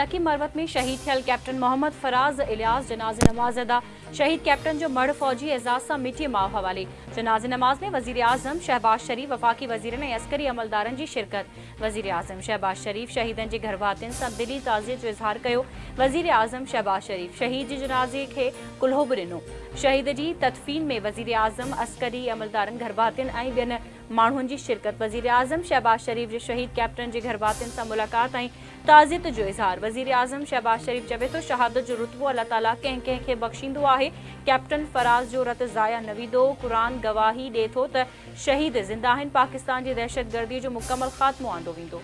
इलाक़ी मरवत में शहीद थियल कैप्टन मोहम्मद फराज इलियास जनाज़े नमाज़ अदा। शहीद कैप्टन जो मड़ फौजी एजाज़ सां मिटी माउ हवाले। जनाज़े नमाज़ में वज़ीर आज़म शहबाज शरीफ़, वफ़ाक़ी वज़ीरनि ऐं अस्करी अमलदारनि जी शिरकत। वज़ीर आज़म शहबाज शरीफ़ शहीदनि जे घर वातियुनि सां दिली ताज़ियत जो इज़हार कयो। वज़ीर आज़म शहबाज शरीफ़ शहीद जे जनाज़े खे कुल्हो बि ॾिनो। शहीद जी तदफ़ीन में वज़ीर आज़म, अस्करी अमलदारनि, घर वातियुनि ऐं ॿियनि माण्हुनि जी शिरकत। वज़ीर आज़म शहबाज शरीफ़ जे शहीद कैप्टन जे घर वातियुनि सां मुलाक़ात ऐं ताज़ियत जो इज़हार। वज़ीर आज़म शहबाज शरीफ़ चवे थो, शहादत जो रुतबो अल्लाह ताला कंहिं कंहिं खे बख़्शींदो आहे। कैप्टन फराज जो रत ज़ाया न वेंदो। क़ुरान गवाही ॾिए थो त शहीद ज़िंदा आहिनि। पाकिस्तान जी दहशतगर्दी जो मुकमल ख़ात्मो आंदो वेंदो।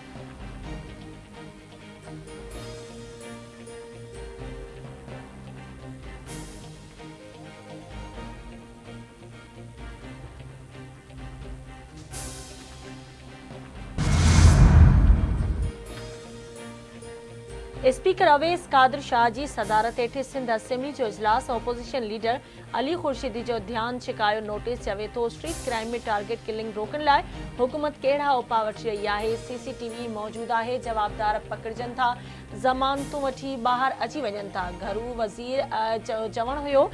स्पीकर अवैस कादिर शाह जी सदारत हेठि सिंध असेंबली जो इजलास। ऑपोज़िशन लीडर अली खुर्शीदी जो ध्यान छिकायो नोटिस। चवे थो, स्ट्रीट क्राइम में टारगेट किलिंग रोकण लाइ हुकूमत कहिड़ा उपाउ वठी रही आहे। CCTV मौजूद आहे, जवाबदार पकड़जनि था, ज़मानतूं वठी ॿाहिरि अची वञनि था। घरू वज़ीर चवणु हुयो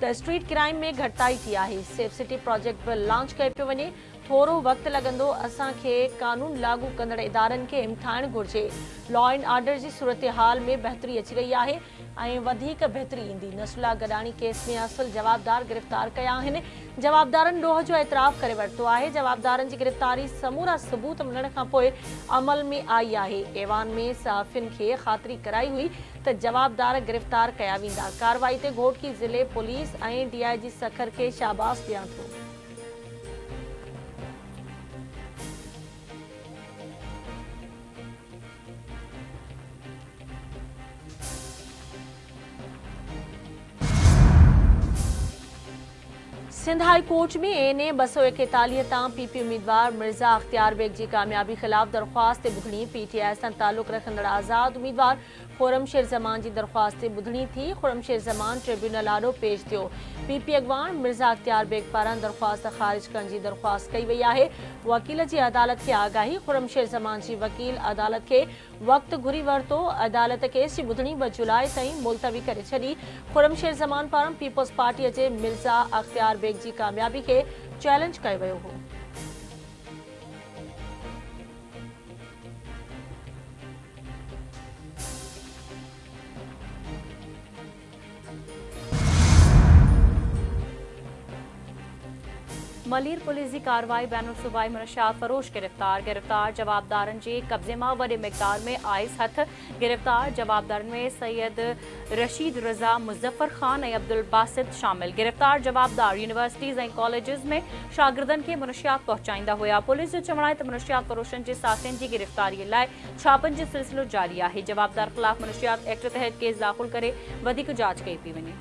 त स्ट्रीट क्राइम में घटिताई थी आहे। सेफ सिटी प्रोजेक्ट बि लॉन्च कयो पियो वञे। थोरो वक़्तु लॻंदो। असांखे कानून लागू कंदड़ इदारनि खे हिमथाइणु घुरिजे। लॉ एंड ऑर्डर जी सूरत हाल में बहितरी अची रही आहे ऐं वधीक बहितरी ईंदी। नसुला गॾाणी केस में असुल जवाबदार गिरफ़्तार कया आहिनि। जवाबदारनि ॾोह जो एतराफ़ करे वरितो आहे। जवाबदारनि जी गिरफ़्तारी समूरा सबूत मिलण खां पोइ अमल में आई आहे। ऐवान में सहाफ़ियुनि खे ख़ातिरी कराई हुई त जवाबदार गिरफ़्तार कया वेंदा। कार्रवाई ते घोटकी ज़िले पुलिस ऐं DIG सखर खे शाबाश ॾियां थो। सिंध हाई कोर्ट में ANA 241 तां PP उम्मीदवार मिर्ज़ा अख्तियार बेग जी कामयाबी ख़िलाफ़ दरख़्वास्त ते ॿुधणी। PTI सां तालुक़ रखंदड़ आज़ाद उम्मीदवार खुरमशेर ज़मान जी दरख़्वास्त ते ॿुधणी थी। खुरमशेर ज़मान ट्रिब्यूनल आॾो पेश थियो। PP अॻवान मिर्ज़ा अख्तियार बेग पारां दरख़्वास्त ख़ारिज करण जी दरख़्वास्त कई वई आहे। वकील जी अदालत खे आगाही। खुरमशेर ज़मान जी वकील अदालत खे वक़्तु घुरी वरितो। अदालत केस जी ॿुधणी 2 जुलाई ताईं मुलतवी करे छॾी। खुरमशेर ज़मान पारां पीपल्स पार्टीअ जे मिर्ज़ा अख्तियार बेग जी कामयाबी खे चैलेंज कयो वियो हो। मलीर पुलिस की कार्रवाई बैनुल सूबाई मनशियात फरोश गिरफ्तार जवाबदारनि जे कब्ज़े मां वॾे मिक़दार में आइस हथ। गिरफ़्तार जवाबदारनि में सैयद रशीद रज़ा, मुज़फ़र ख़ान ऐं अब्दुल बासित शामिल। गिरफ़्तार जवाबदार यूनिवर्सिटीज़ ऐं कॉलेजिस में शागिर्दनि खे मनशियात पहुचाईंदा हुआ। पुलिस जो चवणु आहे त मनशियात फरोशनि जे साथियुनि जी गिरफ़्तारीअ लाइ छापनि जो सिलसिलो जारी आहे। जवाबदार ख़िलाफ़ मनशियात एक्ट तहत केस दाख़िल करे वधीक जांच कई पई वञे।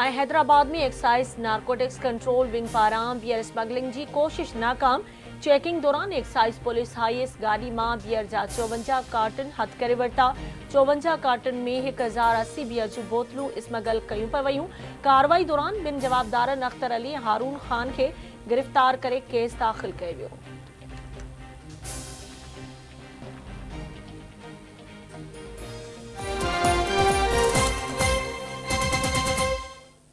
हैदराबाद में एक्साइज नारकोटिक्स कंट्रोल विंग पारां बियर स्मगलिंग की कोशिश नाकाम। चेकिंग दौरान एक्साइज पुलिस हाईएस गाड़ी में बियर जा 54 कार्टन हथ करे वरिता। 54 कार्टन में 1080 बियर जूं बोतलूं स्मगल कयूं पे वयूं। कार्रवाई दौरान 2 जवाबदारनि अख्तर अली हारून खान के गिरफ्तार करे केस दाख़िल कयो वियो।